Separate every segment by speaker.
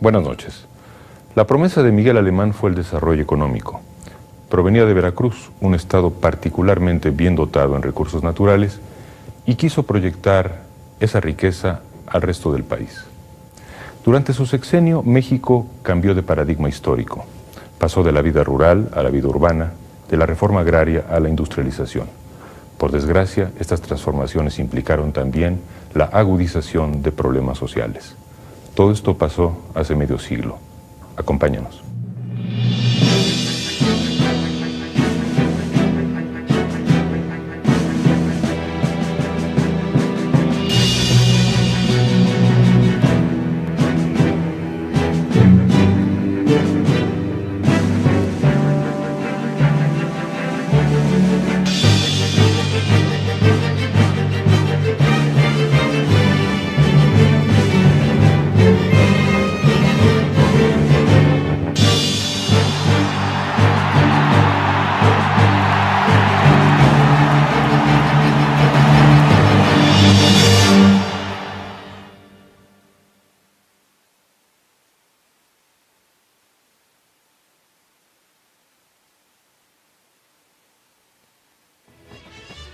Speaker 1: Buenas noches. La promesa de Miguel Alemán fue el desarrollo económico. Provenía de Veracruz, un estado particularmente bien dotado en recursos naturales, y quiso proyectar esa riqueza al resto del país. Durante su sexenio, México cambió de paradigma histórico. Pasó de la vida rural a la vida urbana, de la reforma agraria a la industrialización. Por desgracia, estas transformaciones implicaron también la agudización de problemas sociales. Todo esto pasó hace medio siglo. Acompáñanos.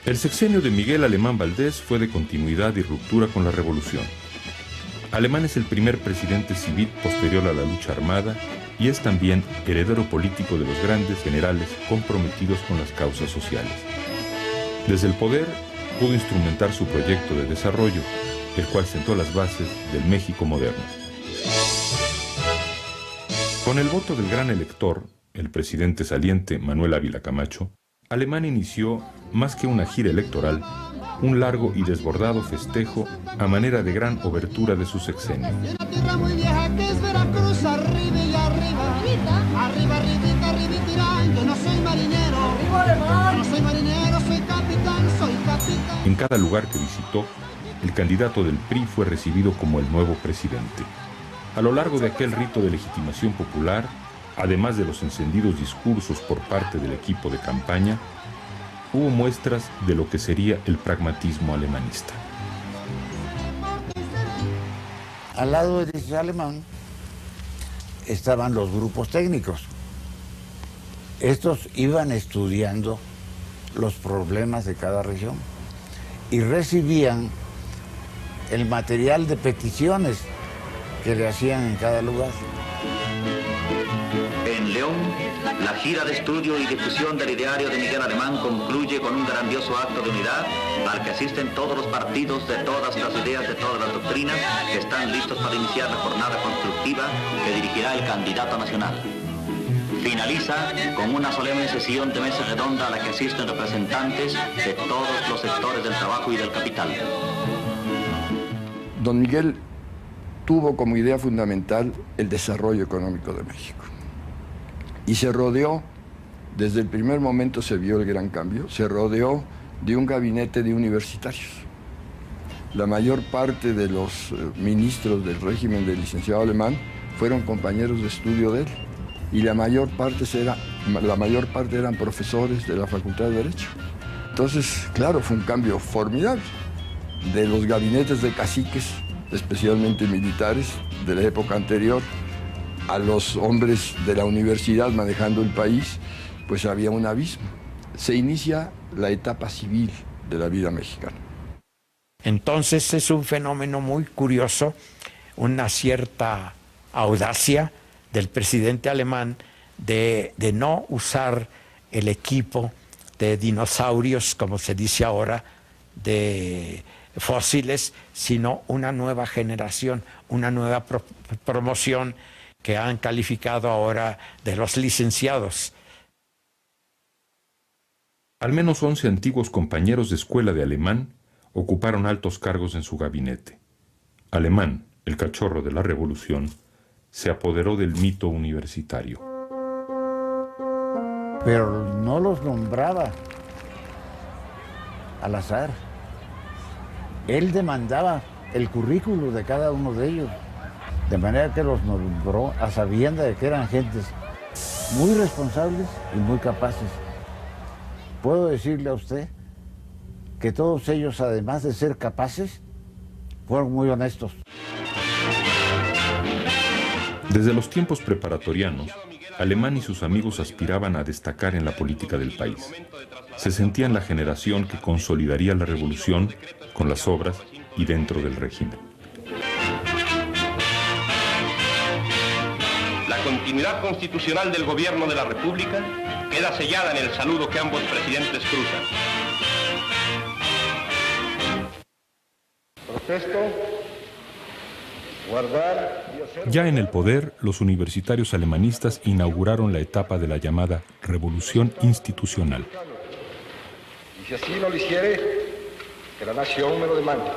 Speaker 1: El sexenio de Miguel Alemán Valdés fue de continuidad y ruptura con la revolución. Alemán es el primer presidente civil posterior a la lucha armada y es también heredero político de los grandes generales comprometidos con las causas sociales. Desde el poder pudo instrumentar su proyecto de desarrollo, el cual sentó las bases del México moderno. Con el voto del gran elector, el presidente saliente Manuel Ávila Camacho, Alemán inició, más que una gira electoral, un largo y desbordado festejo a manera de gran obertura de su sexenio. En cada lugar que visitó, el candidato del PRI fue recibido como el nuevo presidente. A lo largo de aquel rito de legitimación popular, además de los encendidos discursos por parte del equipo de campaña, hubo muestras de lo que sería el pragmatismo alemanista.
Speaker 2: Al lado de ese Alemán estaban los grupos técnicos. Estos iban estudiando los problemas de cada región y recibían el material de peticiones que le hacían en cada lugar.
Speaker 3: En León, la gira de estudio y difusión del ideario de Miguel Alemán concluye con un grandioso acto de unidad al que asisten todos los partidos de todas las ideas, de todas las doctrinas, que están listos para iniciar la jornada constructiva que dirigirá el candidato nacional. Finaliza con una solemne sesión de mesa redonda a la que asisten representantes de todos los sectores del trabajo y del capital.
Speaker 4: Don Miguel tuvo como idea fundamental el desarrollo económico de México. Y se rodeó, desde el primer momento se vio el gran cambio, se rodeó de un gabinete de universitarios. La mayor parte de los ministros del régimen del licenciado Alemán fueron compañeros de estudio de él. Y la mayor parte eran profesores de la Facultad de Derecho. Entonces, claro, fue un cambio formidable. De los gabinetes de caciques, especialmente militares, de la época anterior, a los hombres de la universidad manejando el país, pues había un abismo. Se inicia la etapa civil de la vida mexicana.
Speaker 5: Entonces es un fenómeno muy curioso, una cierta audacia del presidente alemán de no usar el equipo de dinosaurios, como se dice ahora, de fósiles, sino una nueva generación, una nueva promoción que han calificado ahora de los licenciados.
Speaker 1: Al menos 11 antiguos compañeros de escuela de Alemán ocuparon altos cargos en su gabinete. Alemán, el cachorro de la revolución, se apoderó del mito universitario.
Speaker 2: Pero no los nombraba al azar. Él demandaba el currículo de cada uno de ellos, de manera que los nombró a sabiendas de que eran gentes muy responsables y muy capaces. Puedo decirle a usted que todos ellos, además de ser capaces, fueron muy honestos.
Speaker 1: Desde los tiempos preparatorianos, Alemán y sus amigos aspiraban a destacar en la política del país. Se sentían la generación que consolidaría la revolución con las obras y dentro del régimen.
Speaker 6: La continuidad constitucional del gobierno de la República queda sellada en el saludo que ambos presidentes cruzan.
Speaker 7: Protesto. Guardar y hacer...
Speaker 1: Ya en el poder, los universitarios alemanistas inauguraron la etapa de la llamada Revolución Institucional.
Speaker 7: Y si así no lo hiciere, que la nación me lo demande.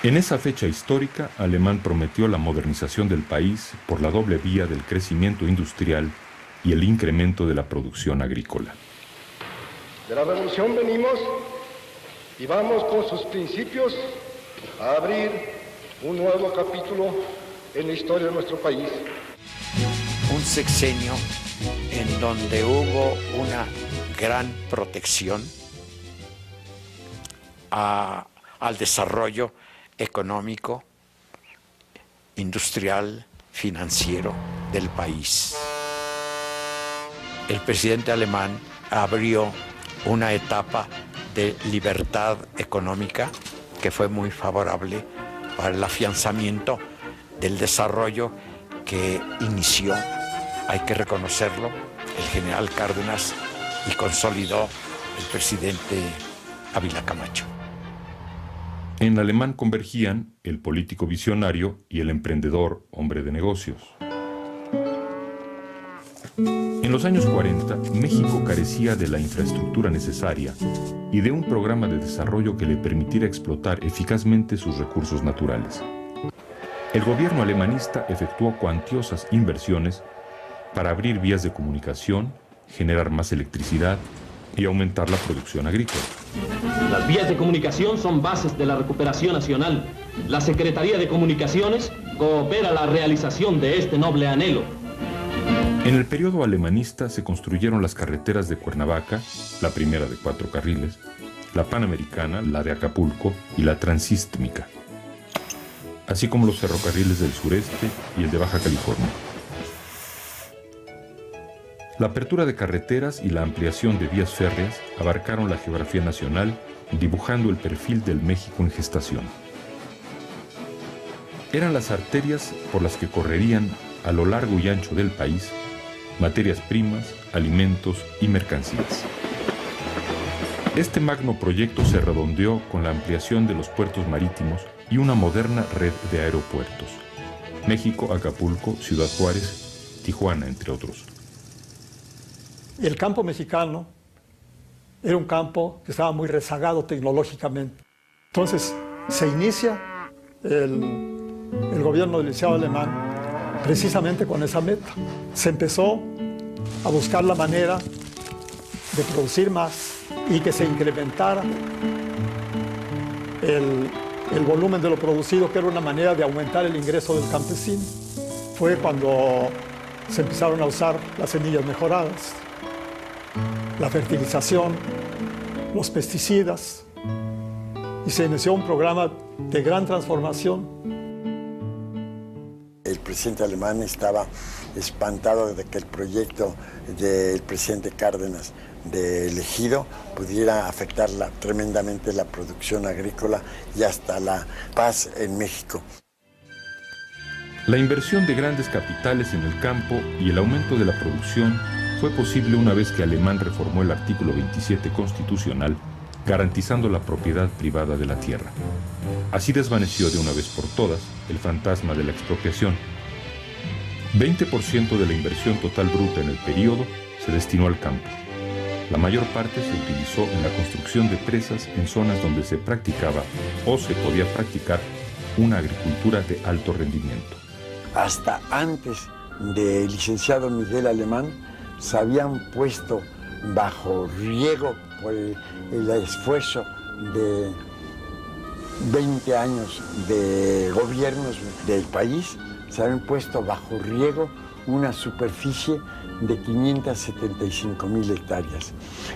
Speaker 1: En esa fecha histórica, Alemán prometió la modernización del país por la doble vía del crecimiento industrial y el incremento de la producción agrícola.
Speaker 7: De la revolución venimos y vamos con sus principios a abrir un nuevo capítulo en la historia de nuestro país.
Speaker 5: Un sexenio en donde hubo una gran protección al desarrollo económico, industrial, financiero del país. El presidente alemán abrió una etapa de libertad económica que fue muy favorable para el afianzamiento del desarrollo que inició, hay que reconocerlo, el general Cárdenas y consolidó el presidente Ávila Camacho.
Speaker 1: En Alemán convergían el político visionario y el emprendedor hombre de negocios. En los años 40, México carecía de la infraestructura necesaria y de un programa de desarrollo que le permitiera explotar eficazmente sus recursos naturales. El gobierno alemanista efectuó cuantiosas inversiones para abrir vías de comunicación, generar más electricidad y aumentar la producción agrícola.
Speaker 8: Las vías de comunicación son bases de la recuperación nacional. La Secretaría de Comunicaciones coopera a la realización de este noble anhelo.
Speaker 1: En el periodo alemanista se construyeron las carreteras de Cuernavaca, la primera de 4 carriles, la Panamericana, la de Acapulco y la Transístmica, así como los ferrocarriles del sureste y el de Baja California. La apertura de carreteras y la ampliación de vías férreas abarcaron la geografía nacional, dibujando el perfil del México en gestación. Eran las arterias por las que correrían a lo largo y ancho del país materias primas, alimentos y mercancías. Este magno proyecto se redondeó con la ampliación de los puertos marítimos y una moderna red de aeropuertos: México, Acapulco, Ciudad Juárez, Tijuana, entre otros.
Speaker 9: El campo mexicano era un campo que estaba muy rezagado tecnológicamente. Entonces se inicia el gobierno del licenciado Alemán precisamente con esa meta. Se empezó a buscar la manera de producir más y que se incrementara el volumen de lo producido, que era una manera de aumentar el ingreso del campesino. Fue cuando se empezaron a usar las semillas mejoradas, la fertilización, los pesticidas, y se inició un programa de gran transformación.
Speaker 10: El presidente alemán estaba espantado de que el proyecto del presidente Cárdenas del Ejido pudiera afectar tremendamente la producción agrícola y hasta la paz en México.
Speaker 1: La inversión de grandes capitales en el campo y el aumento de la producción fue posible una vez que Alemán reformó el artículo 27 constitucional, garantizando la propiedad privada de la tierra. Así desvaneció de una vez por todas el fantasma de la expropiación. 20% de la inversión total bruta en el periodo se destinó al campo. La mayor parte se utilizó en la construcción de presas en zonas donde se practicaba o se podía practicar una agricultura de alto rendimiento.
Speaker 10: Hasta antes del licenciado Miguel Alemán se habían puesto bajo riego por el esfuerzo de 20 años de gobiernos del país, se habían puesto bajo riego una superficie de 575,000 hectáreas.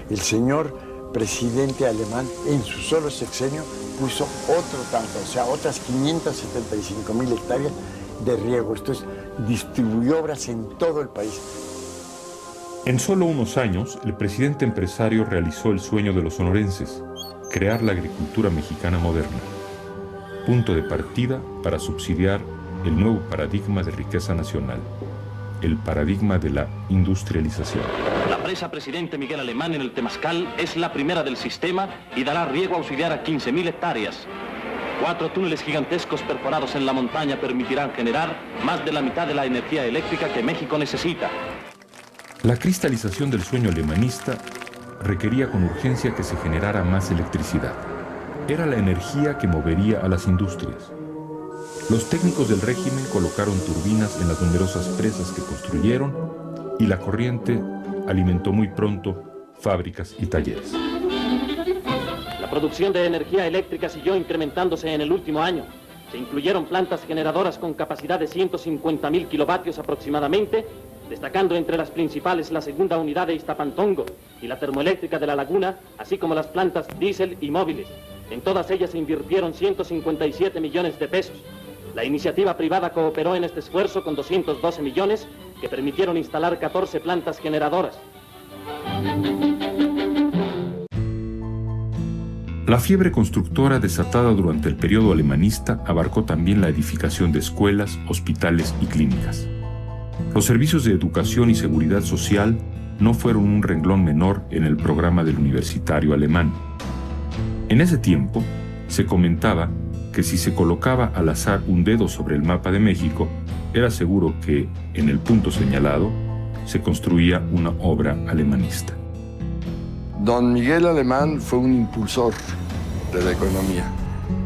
Speaker 10: El señor presidente alemán en su solo sexenio puso otro tanto, o sea, otras 575,000 hectáreas de riego. Esto es, distribuyó obras en todo el país.
Speaker 1: En solo unos años, el presidente empresario realizó el sueño de los sonorenses, crear la agricultura mexicana moderna, punto de partida para subsidiar el nuevo paradigma de riqueza nacional, el paradigma de la industrialización.
Speaker 8: La presa Presidente Miguel Alemán en el Temazcal es la primera del sistema y dará riego auxiliar a 15.000 hectáreas. 4 túneles gigantescos perforados en la montaña permitirán generar más de la mitad de la energía eléctrica que México necesita.
Speaker 1: La cristalización del sueño alemanista requería con urgencia que se generara más electricidad. Era la energía que movería a las industrias. Los técnicos del régimen colocaron turbinas en las numerosas presas que construyeron y la corriente alimentó muy pronto fábricas y talleres.
Speaker 8: La producción de energía eléctrica siguió incrementándose en el último año. Se incluyeron plantas generadoras con capacidad de 150.000 kilovatios aproximadamente, destacando entre las principales la segunda unidad de Iztapantongo y la termoeléctrica de La Laguna, así como las plantas diésel y móviles. En todas ellas se invirtieron 157 millones de pesos. La iniciativa privada cooperó en este esfuerzo con 212 millones que permitieron instalar 14 plantas generadoras.
Speaker 1: La fiebre constructora desatada durante el periodo alemanista abarcó también la edificación de escuelas, hospitales y clínicas. Los servicios de educación y seguridad social no fueron un renglón menor en el programa del universitario alemán. En ese tiempo, se comentaba que si se colocaba al azar un dedo sobre el mapa de México, era seguro que, en el punto señalado, se construía una obra alemanista.
Speaker 4: Don Miguel Alemán fue un impulsor de la economía,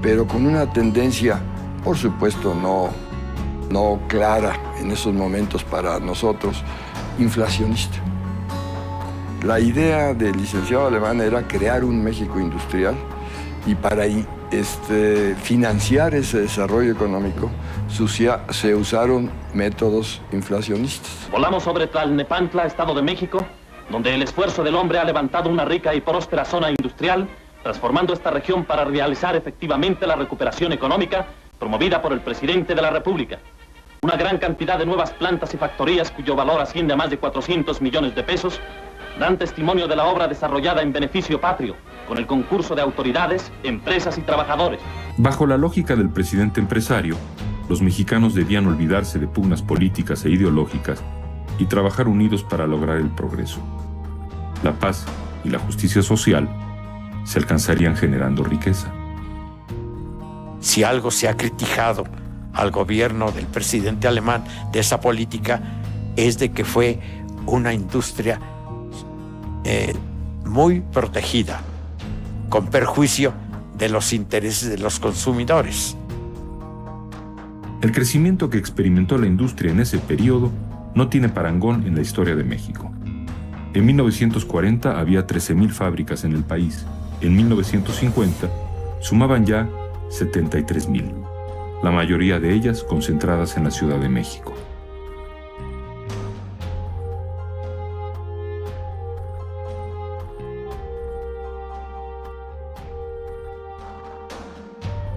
Speaker 4: pero con una tendencia, por supuesto, no clara en esos momentos para nosotros, inflacionista. La idea del licenciado Alemán era crear un México industrial y para financiar ese desarrollo económico se usaron métodos inflacionistas.
Speaker 8: Volamos sobre Tlalnepantla, Estado de México, donde el esfuerzo del hombre ha levantado una rica y próspera zona industrial, transformando esta región para realizar efectivamente la recuperación económica promovida por el presidente de la República. Una gran cantidad de nuevas plantas y factorías cuyo valor asciende a más de 400 millones de pesos dan testimonio de la obra desarrollada en beneficio patrio, con el concurso de autoridades, empresas y trabajadores.
Speaker 1: Bajo la lógica del presidente empresario, los mexicanos debían olvidarse de pugnas políticas e ideológicas y trabajar unidos para lograr el progreso. La paz y la justicia social se alcanzarían generando riqueza.
Speaker 5: Si algo se ha criticado al gobierno del presidente alemán de esa política es de que fue una industria muy protegida, con perjuicio de los intereses de los consumidores.
Speaker 1: El crecimiento que experimentó la industria en ese periodo no tiene parangón en la historia de México. En 1940 había 13,000 fábricas en el país. En 1950 sumaban ya 73,000, la mayoría de ellas concentradas en la Ciudad de México.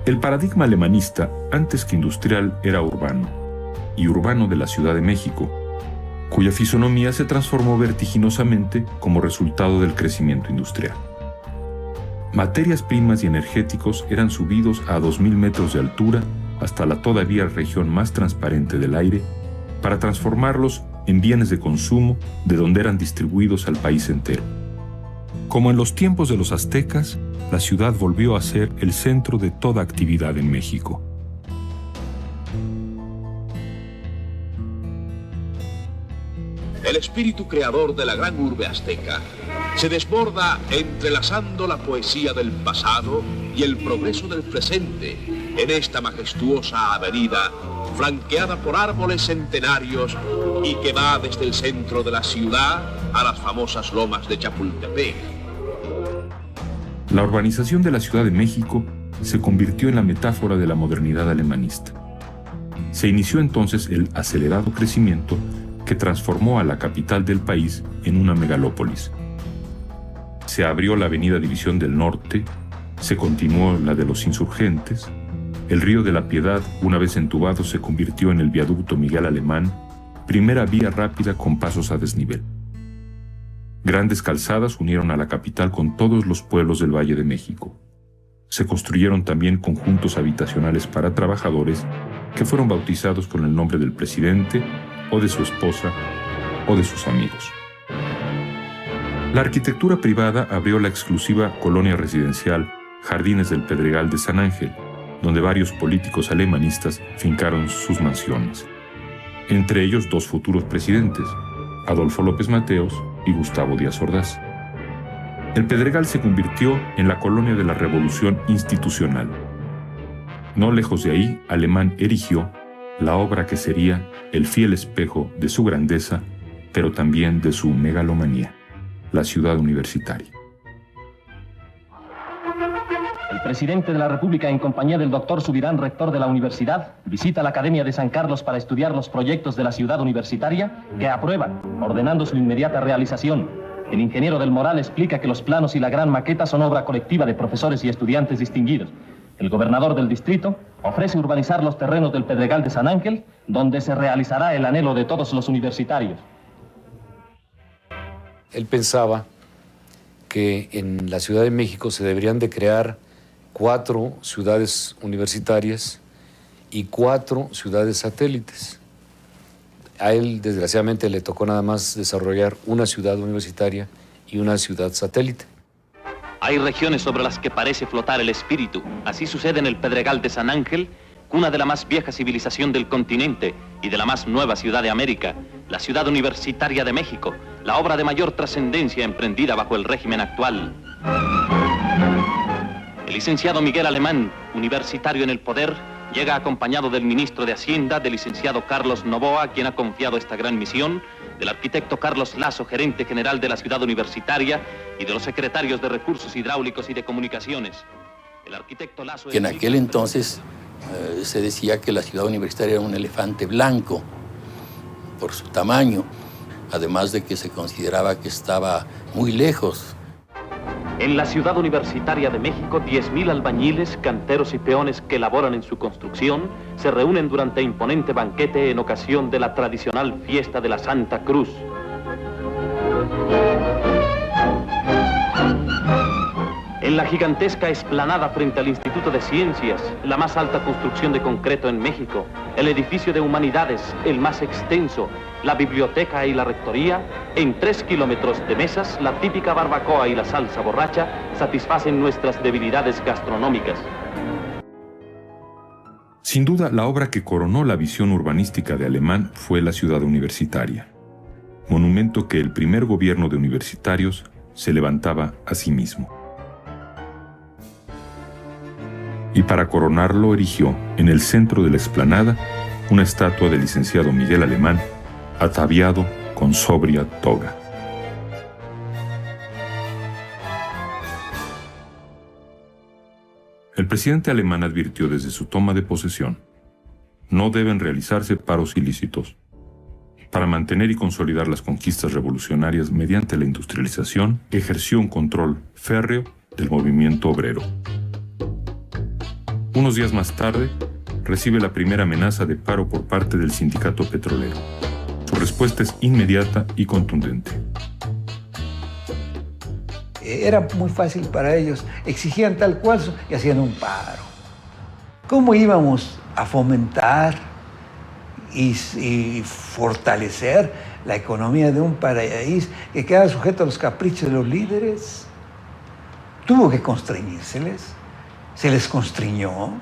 Speaker 1: El paradigma alemanista, antes que industrial, era urbano, y urbano de la Ciudad de México, cuya fisonomía se transformó vertiginosamente como resultado del crecimiento industrial. Materias primas y energéticos eran subidos a 2,000 metros de altura hasta la todavía región más transparente del aire para transformarlos en bienes de consumo de donde eran distribuidos al país entero. Como en los tiempos de los aztecas, la ciudad volvió a ser el centro de toda actividad en México.
Speaker 11: El espíritu creador de la gran urbe azteca se desborda entrelazando la poesía del pasado y el progreso del presente en esta majestuosa avenida flanqueada por árboles centenarios y que va desde el centro de la ciudad a las famosas lomas de Chapultepec.
Speaker 1: La urbanización de la Ciudad de México se convirtió en la metáfora de la modernidad alemanista. Se inició entonces el acelerado crecimiento que transformó a la capital del país en una megalópolis. Se abrió la avenida División del Norte, se continuó la de los Insurgentes, el río de la Piedad, una vez entubado, se convirtió en el viaducto Miguel Alemán, primera vía rápida con pasos a desnivel. Grandes calzadas unieron a la capital con todos los pueblos del Valle de México. Se construyeron también conjuntos habitacionales para trabajadores que fueron bautizados con el nombre del presidente o de su esposa o de sus amigos. La arquitectura privada abrió la exclusiva colonia residencial Jardines del Pedregal de San Ángel, donde varios políticos alemanistas fincaron sus mansiones. Entre ellos 2 futuros presidentes, Adolfo López Mateos y Gustavo Díaz Ordaz. El Pedregal se convirtió en la colonia de la Revolución Institucional. No lejos de ahí, Alemán erigió la obra que sería el fiel espejo de su grandeza, pero también de su megalomanía, la Ciudad Universitaria.
Speaker 8: El presidente de la República, en compañía del doctor Subirán, rector de la universidad, visita la Academia de San Carlos para estudiar los proyectos de la Ciudad Universitaria que aprueban, ordenando su inmediata realización. El ingeniero del Moral explica que los planos y la gran maqueta son obra colectiva de profesores y estudiantes distinguidos. El gobernador del distrito ofrece urbanizar los terrenos del Pedregal de San Ángel, donde se realizará el anhelo de todos los universitarios.
Speaker 12: Él pensaba que en la Ciudad de México se deberían de crear 4 ciudades universitarias y 4 ciudades satélites. A él, desgraciadamente, le tocó nada más desarrollar una ciudad universitaria y una ciudad satélite.
Speaker 8: Hay regiones sobre las que parece flotar el espíritu. Así sucede en el Pedregal de San Ángel, cuna de la más vieja civilización del continente y de la más nueva ciudad de América, la Ciudad Universitaria de México, la obra de mayor trascendencia emprendida bajo el régimen actual. El licenciado Miguel Alemán, universitario en el poder, llega acompañado del ministro de Hacienda, del licenciado Carlos Novoa, quien ha confiado esta gran misión, del arquitecto Carlos Lazo, gerente general de la Ciudad Universitaria, y de los secretarios de Recursos Hidráulicos y de Comunicaciones. El arquitecto Lazo...
Speaker 13: En aquel entonces se decía que la Ciudad Universitaria era un elefante blanco por su tamaño, además de que se consideraba que estaba muy lejos.
Speaker 8: En la Ciudad Universitaria de México, 10.000 albañiles, canteros y peones que laboran en su construcción se reúnen durante imponente banquete en ocasión de la tradicional fiesta de la Santa Cruz. En la gigantesca explanada frente al Instituto de Ciencias, la más alta construcción de concreto en México, el edificio de humanidades, el más extenso, la biblioteca y la rectoría, en 3 kilómetros de mesas, la típica barbacoa y la salsa borracha satisfacen nuestras debilidades gastronómicas.
Speaker 1: Sin duda, la obra que coronó la visión urbanística de Alemán fue la Ciudad Universitaria, monumento que el primer gobierno de universitarios se levantaba a sí mismo. Y para coronarlo erigió en el centro de la explanada una estatua del licenciado Miguel Alemán, ataviado con sobria toga. El presidente alemán advirtió desde su toma de posesión: no deben realizarse paros ilícitos. Para mantener y consolidar las conquistas revolucionarias mediante la industrialización, ejerció un control férreo del movimiento obrero. Unos días más tarde, recibe la primera amenaza de paro por parte del sindicato petrolero. Su respuesta es inmediata y contundente.
Speaker 14: Era muy fácil para ellos, exigían tal cual y hacían un paro. ¿Cómo íbamos a fomentar y fortalecer la economía de un país que queda sujeto a los caprichos de los líderes? Tuvo que constreñírseles. Se les constriñó,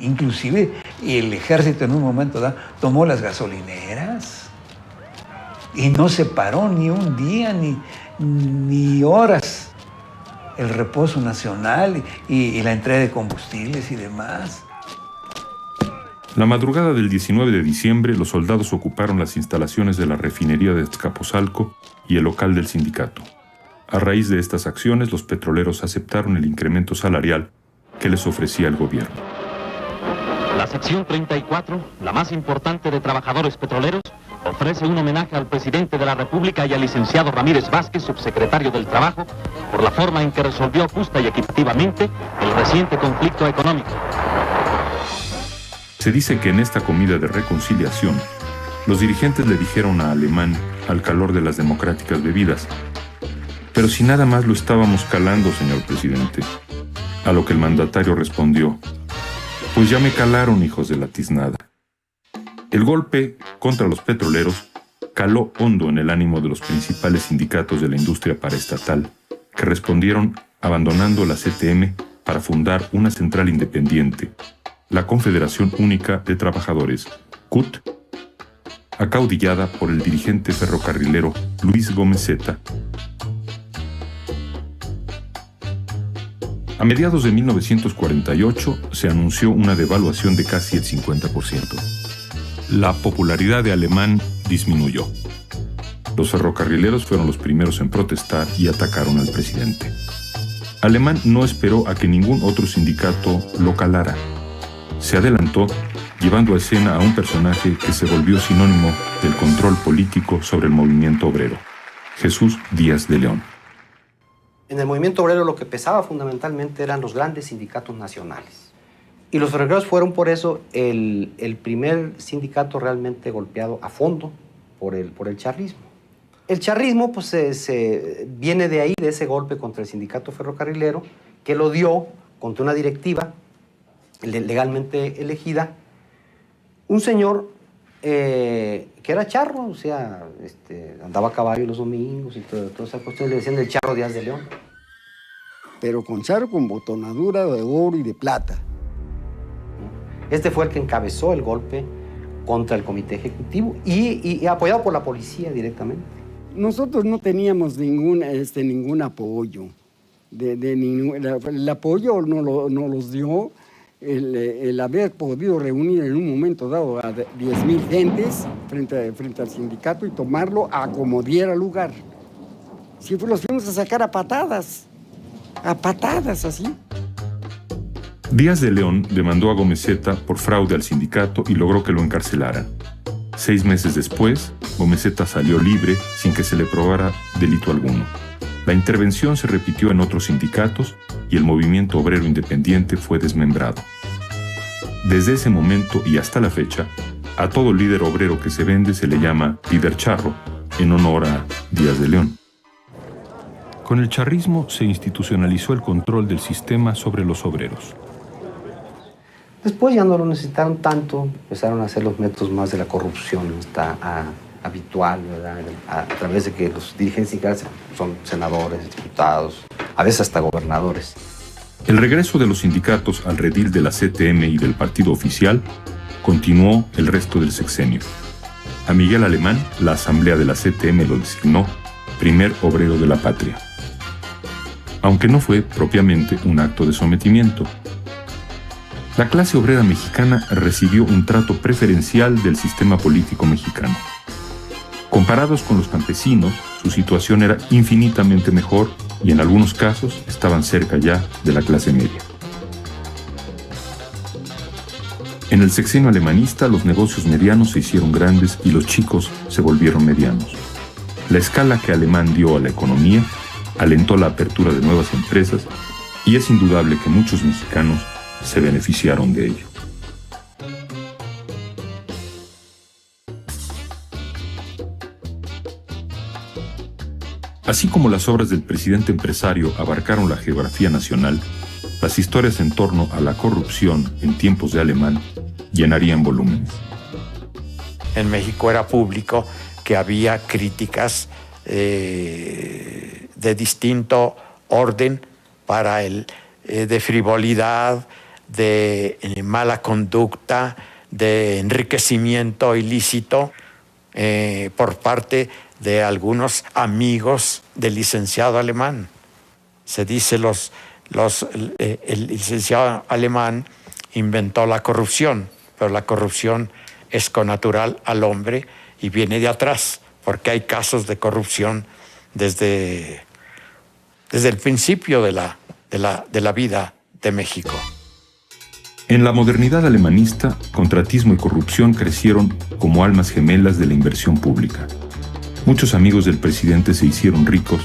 Speaker 14: inclusive el ejército en un momento dado tomó las gasolineras y no se paró ni un día ni horas el reposo nacional y la entrega de combustibles y demás.
Speaker 1: La madrugada del 19 de diciembre, los soldados ocuparon las instalaciones de la refinería de Azcapotzalco y el local del sindicato. A raíz de estas acciones, los petroleros aceptaron el incremento salarial que les ofrecía el gobierno.
Speaker 8: La sección 34, la más importante de trabajadores petroleros, ofrece un homenaje al presidente de la República y al licenciado Ramírez Vázquez, subsecretario del Trabajo, por la forma en que resolvió justa y equitativamente el reciente conflicto económico.
Speaker 1: Se dice que en esta comida de reconciliación, los dirigentes le dijeron a Alemán, al calor de las democráticas bebidas: «Pero si nada más lo estábamos calando, señor presidente». A lo que el mandatario respondió: «Pues ya me calaron, hijos de la tiznada». El golpe contra los petroleros caló hondo en el ánimo de los principales sindicatos de la industria paraestatal, que respondieron abandonando la CTM para fundar una central independiente, la Confederación Única de Trabajadores, CUT, acaudillada por el dirigente ferrocarrilero Luis Gómez Zeta. A mediados de 1948 se anunció una devaluación de casi el 50%. La popularidad de Alemán disminuyó. Los ferrocarrileros fueron los primeros en protestar y atacaron al presidente. Alemán no esperó a que ningún otro sindicato lo calara. Se adelantó, llevando a escena a un personaje que se volvió sinónimo del control político sobre el movimiento obrero: Jesús Díaz de León.
Speaker 15: En el movimiento obrero lo que pesaba fundamentalmente eran los grandes sindicatos nacionales. Y los ferrocarrileros fueron por eso el primer sindicato realmente golpeado a fondo por el charrismo. El charrismo pues, viene de ahí, de ese golpe contra el sindicato ferrocarrilero, que lo dio contra una directiva legalmente elegida, un señor que era charro, o sea, andaba a caballo los domingos y toda esa cuestión, le decían el Charro Díaz de León.
Speaker 16: Pero con charro con botonadura de oro y de plata.
Speaker 15: Este fue el que encabezó el golpe contra el comité ejecutivo y apoyado por la policía directamente.
Speaker 16: Nosotros no teníamos ningún apoyo. El apoyo no los dio el haber podido reunir en un momento dado a 10,000 gentes frente al sindicato y tomarlo a como diera lugar. Siempre los fuimos a sacar a patadas así.
Speaker 1: Díaz de León demandó a Gómez Zeta por fraude al sindicato y logró que lo encarcelaran. 6 meses después, Gómez Zeta salió libre sin que se le probara delito alguno. La intervención se repitió en otros sindicatos y el movimiento obrero independiente fue desmembrado. Desde ese momento y hasta la fecha, a todo líder obrero que se vende se le llama líder charro, en honor a Díaz de León. Con el charrismo se institucionalizó el control del sistema sobre los obreros.
Speaker 15: Después ya no lo necesitaron tanto, empezaron a hacer los métodos más de la corrupción habitual, ¿verdad? A través de que los dirigentes sindicales son senadores, diputados, a veces hasta gobernadores.
Speaker 1: El regreso de los sindicatos al redil de la CTM y del partido oficial continuó el resto del sexenio. A Miguel Alemán, la asamblea de la CTM lo designó primer obrero de la patria, aunque no fue propiamente un acto de sometimiento. La clase obrera mexicana recibió un trato preferencial del sistema político mexicano. Comparados con los campesinos, su situación era infinitamente mejor y en algunos casos estaban cerca ya de la clase media. En el sexenio alemanista, los negocios medianos se hicieron grandes y los chicos se volvieron medianos. La escala que Alemán dio a la economía alentó la apertura de nuevas empresas y es indudable que muchos mexicanos se beneficiaron de ello. Así como las obras del presidente empresario abarcaron la geografía nacional, las historias en torno a la corrupción en tiempos de Alemán llenarían volúmenes.
Speaker 5: En México era público que había críticas de distinto orden para de frivolidad, de mala conducta, de enriquecimiento ilícito por parte de algunos amigos del licenciado Alemán. Se dice el licenciado Alemán inventó la corrupción, pero la corrupción es connatural al hombre y viene de atrás, porque hay casos de corrupción desde el principio de la vida de México.
Speaker 1: En la modernidad alemanista, contratismo y corrupción crecieron como almas gemelas de la inversión pública. Muchos amigos del presidente se hicieron ricos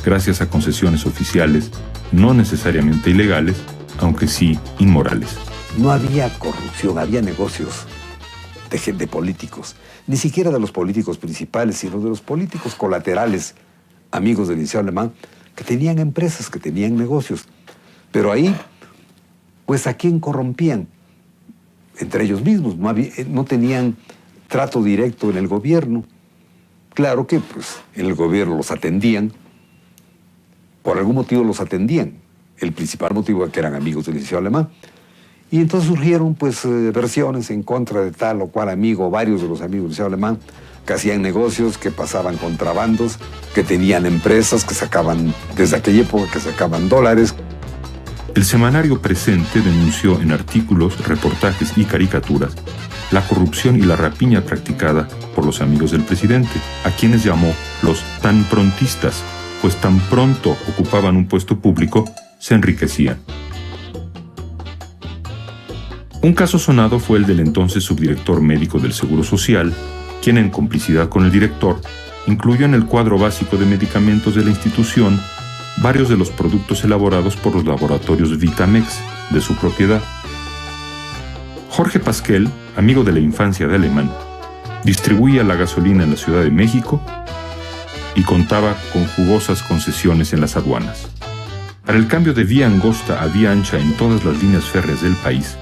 Speaker 1: gracias a concesiones oficiales, no necesariamente ilegales, aunque sí inmorales.
Speaker 17: no había corrupción, había negocios de políticos. Ni siquiera de los políticos principales, sino de los políticos colaterales, amigos del licenciado Alemán, que tenían empresas, que tenían negocios. Pero ahí, pues, ¿a quién corrompían? Entre ellos mismos, no tenían trato directo en el gobierno. Claro que, pues, en el gobierno los atendían, por algún motivo los atendían. El principal motivo era que eran amigos del licenciado Alemán. Y entonces surgieron, pues, versiones en contra de tal o cual amigo, varios de los amigos del licenciado Alemán, que hacían negocios, que pasaban contrabandos, que tenían empresas, que sacaban, desde aquella época, que sacaban dólares.
Speaker 1: El semanario Presente denunció en artículos, reportajes y caricaturas la corrupción y la rapiña practicada por los amigos del presidente, a quienes llamó los tan prontistas, pues tan pronto ocupaban un puesto público, se enriquecían. Un caso sonado fue el del entonces subdirector médico del Seguro Social, quien en complicidad con el director incluyó en el cuadro básico de medicamentos de la institución varios de los productos elaborados por los laboratorios Vitamex, de su propiedad. Jorge Pasquel, amigo de la infancia de Alemán, distribuía la gasolina en la Ciudad de México y contaba con jugosas concesiones en las aduanas. Para el cambio de vía angosta a vía ancha en todas las líneas férreas del país,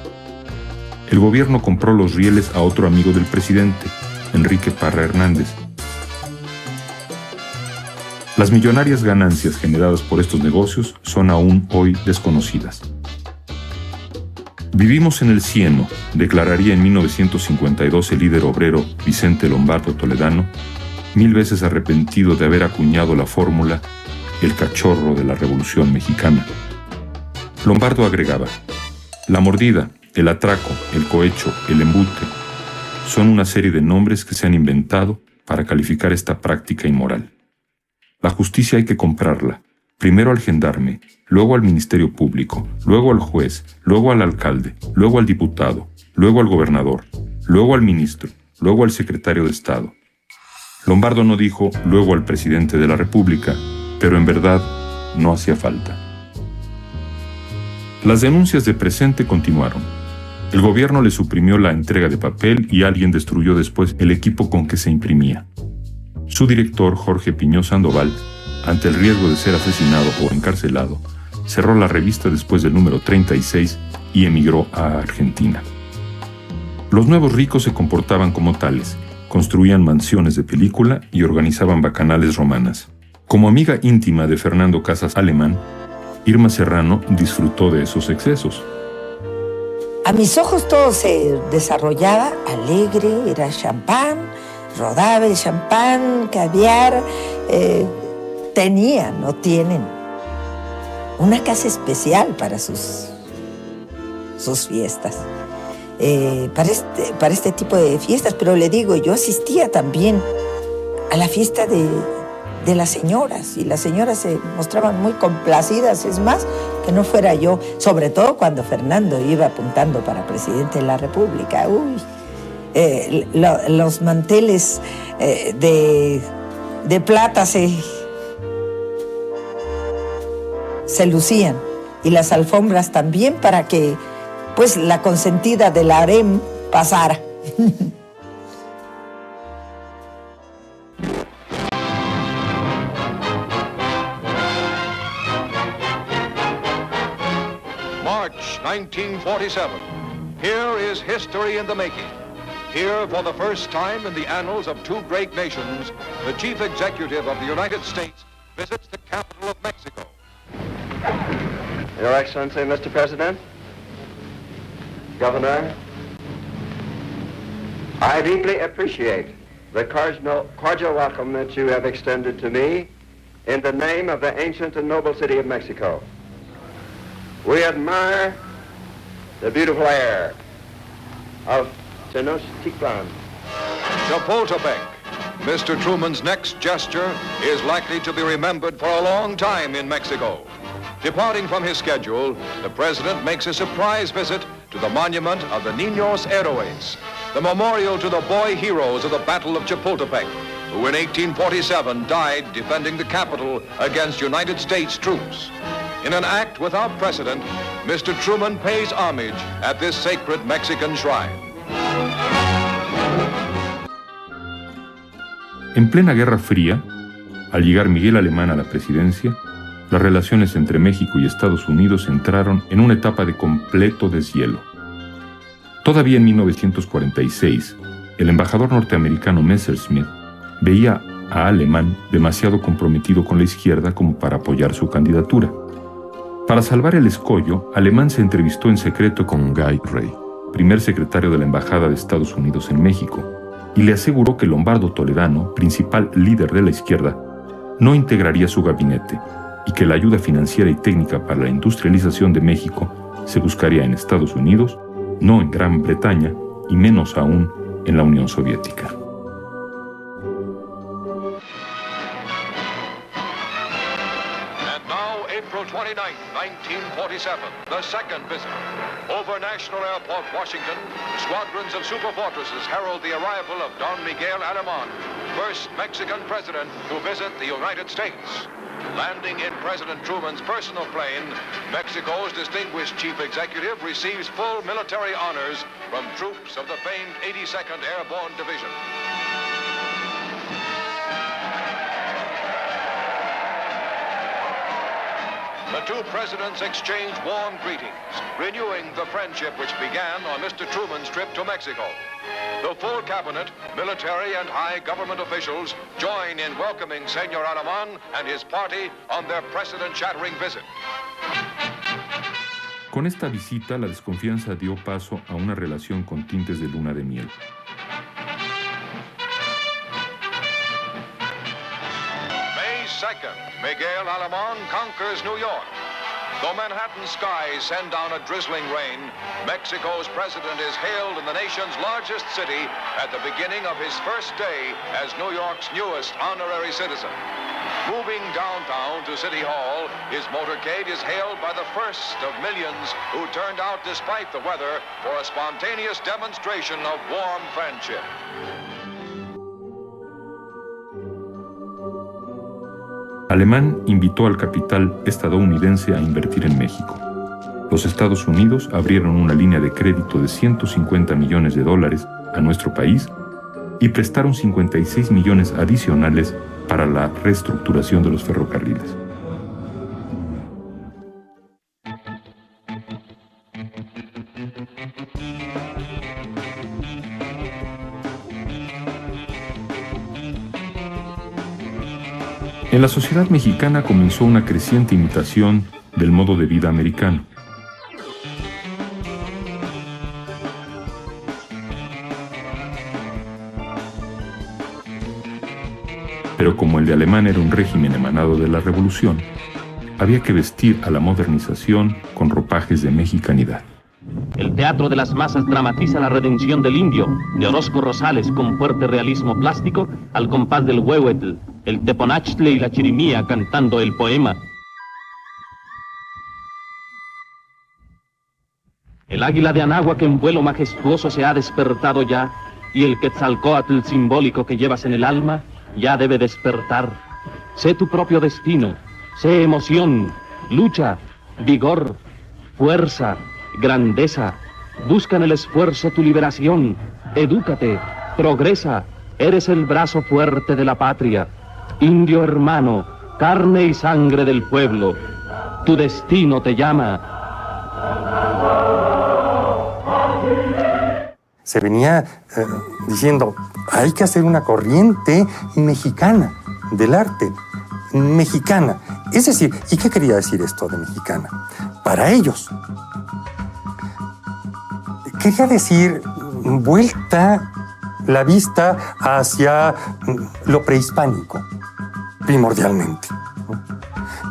Speaker 1: el gobierno compró los rieles a otro amigo del presidente, Enrique Parra Hernández. Las millonarias ganancias generadas por estos negocios son aún hoy desconocidas. Vivimos en el cieno, declararía en 1952 el líder obrero Vicente Lombardo Toledano, 1000 veces arrepentido de haber acuñado la fórmula el cachorro de la Revolución Mexicana. Lombardo agregaba: la mordida, el atraco, el cohecho, el embute, son una serie de nombres que se han inventado para calificar esta práctica inmoral. La justicia hay que comprarla, primero al gendarme, luego al Ministerio Público, luego al juez, luego al alcalde, luego al diputado, luego al gobernador, luego al ministro, luego al secretario de Estado. Lombardo no dijo luego al presidente de la República, pero en verdad no hacía falta. Las denuncias de Presente continuaron. El gobierno le suprimió la entrega de papel y alguien destruyó después el equipo con que se imprimía. Su director, Jorge Piñó Sandoval, ante el riesgo de ser asesinado o encarcelado, cerró la revista después del número 36 y emigró a Argentina. Los nuevos ricos se comportaban como tales, construían mansiones de película y organizaban bacanales romanas. Como amiga íntima de Fernando Casas Alemán, Irma Serrano disfrutó de esos excesos.
Speaker 18: A mis ojos todo se desarrollaba alegre, era champán, rodaba el champán, caviar, tienen una casa especial para sus fiestas, para este tipo de fiestas, pero le digo, yo asistía también a la fiesta de las señoras, y las señoras se mostraban muy complacidas, es más, que no fuera yo, sobre todo cuando Fernando iba apuntando para presidente de la República. Los manteles de plata se lucían, y las alfombras también, para que pues la consentida del harem pasara.
Speaker 19: March 1947. Here is history in the making. Here, for the first time in the annals of two great nations, the chief executive of the United States visits the capital of Mexico.
Speaker 20: Your Excellency, Mr. President, Governor, I deeply appreciate the cordial welcome that you have extended to me in the name of the ancient and noble city of Mexico. We admire the beautiful air of Tenochtitlan.
Speaker 19: Chapultepec. Mr. Truman's next gesture is likely to be remembered for a long time in Mexico. Departing from his schedule, the President makes a surprise visit to the monument of the Niños Héroes, the memorial to the boy heroes of the Battle of Chapultepec, who in 1847 died defending the capital against United States troops. In an act without precedent, Mr. Truman pays homage at this sacred Mexican shrine.
Speaker 1: En plena Guerra Fría, al llegar Miguel Alemán a la presidencia, las relaciones entre México y Estados Unidos entraron en una etapa de completo deshielo. Todavía en 1946, el embajador norteamericano Messerschmitt veía a Alemán demasiado comprometido con la izquierda como para apoyar su candidatura. Para salvar el escollo, Alemán se entrevistó en secreto con Guy Ray, primer secretario de la Embajada de Estados Unidos en México, y le aseguró que Lombardo Toledano, principal líder de la izquierda, no integraría su gabinete y que la ayuda financiera y técnica para la industrialización de México se buscaría en Estados Unidos, no en Gran Bretaña y menos aún en la Unión Soviética.
Speaker 19: And now, April 29, 1947, the second visit. Over National Airport, Washington, squadrons of superfortresses herald the arrival of Don Miguel Alemán, first Mexican president to visit the United States. Landing in President Truman's personal plane, Mexico's distinguished chief executive receives full military honors from troops of the famed 82nd Airborne Division. The two presidents exchange warm greetings, renewing the friendship which began on Mr. Truman's trip to Mexico. The full cabinet, military and high government officials join in welcoming Senor Alemán and his party on their precedent-shattering visit.
Speaker 1: Con esta visita, la desconfianza dio paso a una relación con tintes de luna de miel.
Speaker 19: May 2nd, Miguel Alemán conquers New York. Though Manhattan skies send down a drizzling rain, Mexico's president is hailed in the nation's largest city at the beginning of his first day as New York's newest honorary citizen. Moving downtown to City Hall, his motorcade is hailed by the first of millions who turned out despite the weather for a spontaneous demonstration of warm friendship.
Speaker 1: Alemán invitó al capital estadounidense a invertir en México. Los Estados Unidos abrieron una línea de crédito de $150 millones a nuestro país y prestaron 56 millones adicionales para la reestructuración de los ferrocarriles. En la sociedad mexicana comenzó una creciente imitación del modo de vida americano. Pero como el de Alemán era un régimen emanado de la revolución, había que vestir a la modernización con ropajes de mexicanidad.
Speaker 8: El teatro de las masas dramatiza la redención del indio, de Orozco Rosales, con fuerte realismo plástico, al compás del huehuetl, el teponachtle y la chirimía cantando el poema. El águila de Anáhuac en vuelo majestuoso se ha despertado ya, y el Quetzalcóatl simbólico que llevas en el alma ya debe despertar. Sé tu propio destino, sé emoción, lucha, vigor, fuerza, grandeza. Busca en el esfuerzo tu liberación. Edúcate, progresa. Eres el brazo fuerte de la patria. Indio hermano, carne y sangre del pueblo. Tu destino te llama.
Speaker 21: Se venía diciendo, hay que hacer una corriente mexicana del arte. Mexicana. Es decir, ¿y qué quería decir esto de mexicana? Para ellos quería decir vuelta la vista hacia lo prehispánico, primordialmente.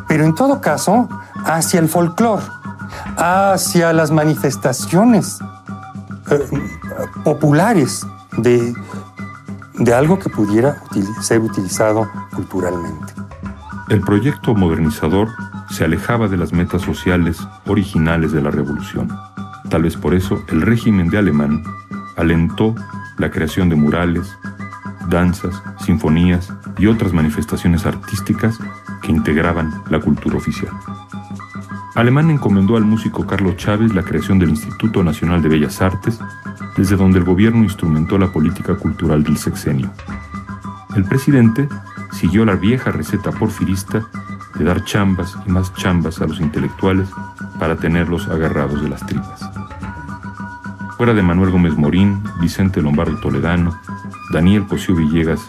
Speaker 21: Pero en todo caso, hacia el folclore, hacia las manifestaciones populares de algo que pudiera ser utilizado culturalmente.
Speaker 1: El proyecto modernizador se alejaba de las metas sociales originales de la revolución. Tal vez por eso el régimen de Alemán alentó la creación de murales, danzas, sinfonías y otras manifestaciones artísticas que integraban la cultura oficial. Alemán encomendó al músico Carlos Chávez la creación del Instituto Nacional de Bellas Artes, desde donde el gobierno instrumentó la política cultural del sexenio. El presidente siguió la vieja receta porfirista de dar chambas y más chambas a los intelectuales para tenerlos agarrados de las tripas. Fuera de Manuel Gómez Morín, Vicente Lombardo Toledano, Daniel Cosío Villegas,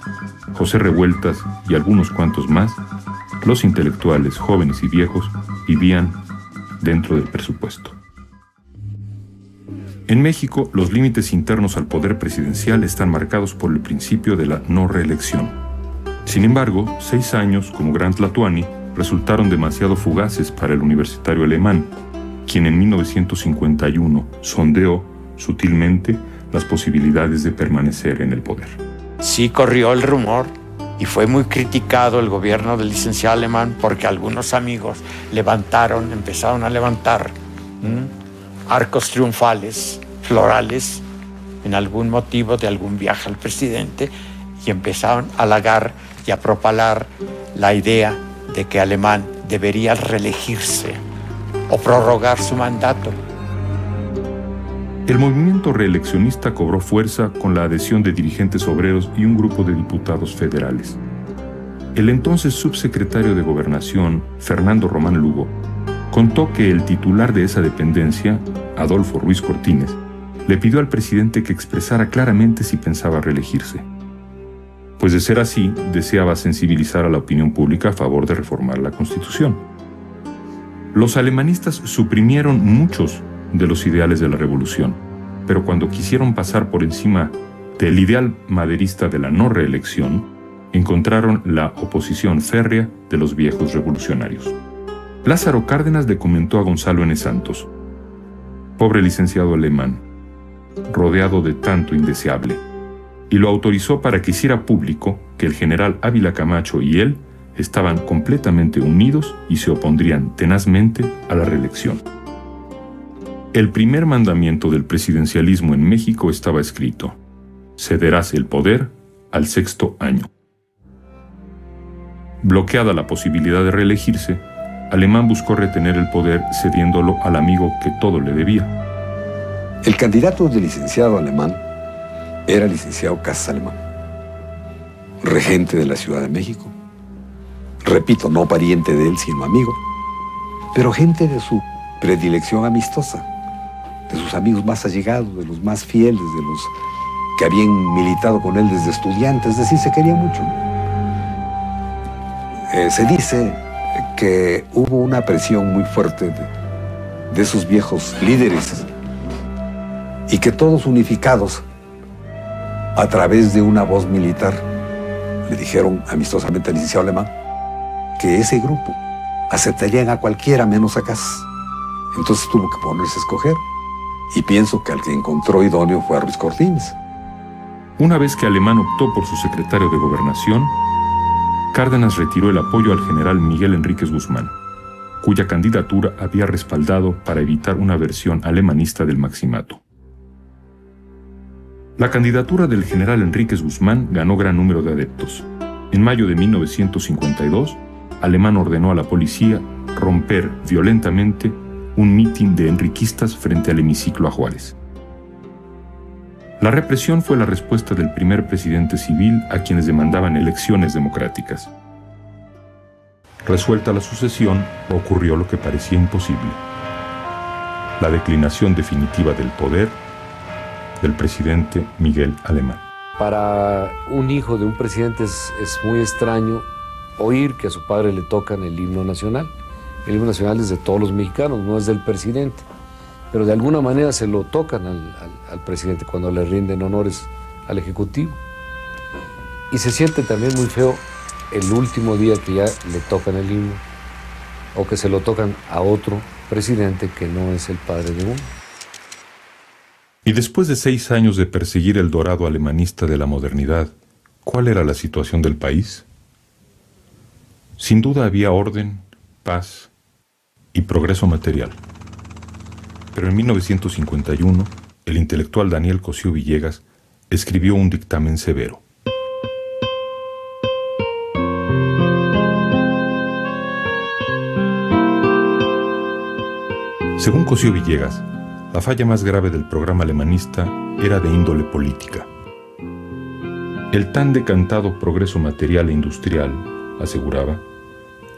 Speaker 1: José Revueltas y algunos cuantos más, los intelectuales jóvenes y viejos vivían dentro del presupuesto. En México, los límites internos al poder presidencial están marcados por el principio de la no reelección. Sin embargo, 6 años como Gran Tlatuani resultaron demasiado fugaces para el universitario alemán, quien en 1951 sondeó sutilmente las posibilidades de permanecer en el poder.
Speaker 5: Sí corrió el rumor y fue muy criticado el gobierno del licenciado Alemán porque algunos amigos empezaron a levantar arcos triunfales, florales, en algún motivo de algún viaje al presidente, y empezaron a halagar y a propalar la idea de que Alemán debería reelegirse o prorrogar su mandato.
Speaker 1: El movimiento reeleccionista cobró fuerza con la adhesión de dirigentes obreros y un grupo de diputados federales. El entonces subsecretario de Gobernación, Fernando Román Lugo, contó que el titular de esa dependencia, Adolfo Ruiz Cortines, le pidió al presidente que expresara claramente si pensaba reelegirse. Pues de ser así, deseaba sensibilizar a la opinión pública a favor de reformar la Constitución. Los alemanistas suprimieron muchos de los ideales de la revolución, pero cuando quisieron pasar por encima del ideal maderista de la no reelección, encontraron la oposición férrea de los viejos revolucionarios. Lázaro Cárdenas le comentó a Gonzalo N. Santos: pobre licenciado Alemán, rodeado de tanto indeseable, y lo autorizó para que hiciera público que el general Ávila Camacho y él estaban completamente unidos y se opondrían tenazmente a la reelección. El primer mandamiento del presidencialismo en México estaba escrito: cederás el poder al 6º año. Bloqueada la posibilidad de reelegirse, Alemán buscó retener el poder cediéndolo al amigo que todo le debía.
Speaker 17: El candidato del licenciado Alemán era el licenciado Casas Alemán, regente de la Ciudad de México. Repito, no pariente de él, sino amigo, pero gente de su predilección amistosa, de sus amigos más allegados, de los más fieles, de los que habían militado con él desde estudiante, es decir, se querían mucho. Se dice que hubo una presión muy fuerte de esos viejos líderes y que todos unificados a través de una voz militar le dijeron amistosamente al licenciado Alemán que ese grupo aceptarían a cualquiera menos a Casas. Entonces tuvo que ponerse a escoger, y pienso que al que encontró idóneo fue a Ruiz Cortines.
Speaker 1: Una vez que Alemán optó por su secretario de Gobernación, Cárdenas retiró el apoyo al general Miguel Enríquez Guzmán, cuya candidatura había respaldado para evitar una versión alemanista del maximato. La candidatura del general Enríquez Guzmán ganó gran número de adeptos. En mayo de 1952, Alemán ordenó a la policía romper violentamente un mitin de enriquistas frente al hemiciclo a Juárez. La represión fue la respuesta del primer presidente civil a quienes demandaban elecciones democráticas. Resuelta la sucesión, ocurrió lo que parecía imposible: la declinación definitiva del poder del presidente Miguel Alemán.
Speaker 12: Para un hijo de un presidente es muy extraño oír que a su padre le tocan el himno nacional. El himno nacional es de todos los mexicanos, no es del presidente, pero de alguna manera se lo tocan al presidente cuando le rinden honores al Ejecutivo. Y se siente también muy feo el último día que ya le tocan el himno, o que se lo tocan a otro presidente que no es el padre de uno.
Speaker 1: Y después de 6 años de perseguir el dorado alemanista de la modernidad, ¿cuál era la situación del país? Sin duda había orden, paz y progreso material. Pero en 1951, el intelectual Daniel Cosío Villegas escribió un dictamen severo. Según Cosío Villegas, la falla más grave del programa alemanista era de índole política. El tan decantado progreso material e industrial, aseguraba,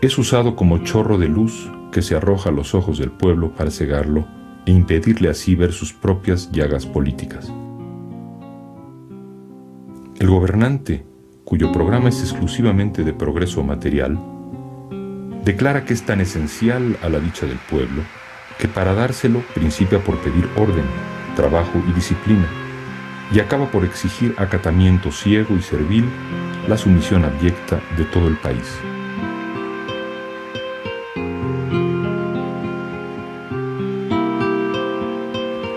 Speaker 1: es usado como chorro de luz que se arroja a los ojos del pueblo para cegarlo e impedirle así ver sus propias llagas políticas. El gobernante, cuyo programa es exclusivamente de progreso material, declara que es tan esencial a la dicha del pueblo que para dárselo principia por pedir orden, trabajo y disciplina, y acaba por exigir acatamiento ciego y servil, la sumisión abyecta de todo el país.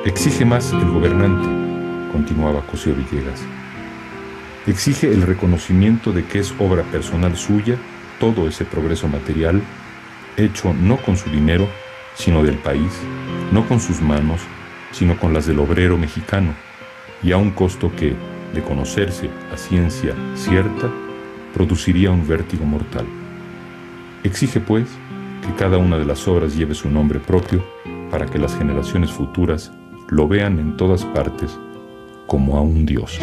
Speaker 1: Exige más el gobernante, continuaba Cosío Villegas. Exige el reconocimiento de que es obra personal suya todo ese progreso material, hecho no con su dinero, sino del país, no con sus manos, sino con las del obrero mexicano, y a un costo que, de conocerse a ciencia cierta, produciría un vértigo mortal. Exige, pues, que cada una de las obras lleve su nombre propio para que las generaciones futuras lo vean en todas partes como a un dios.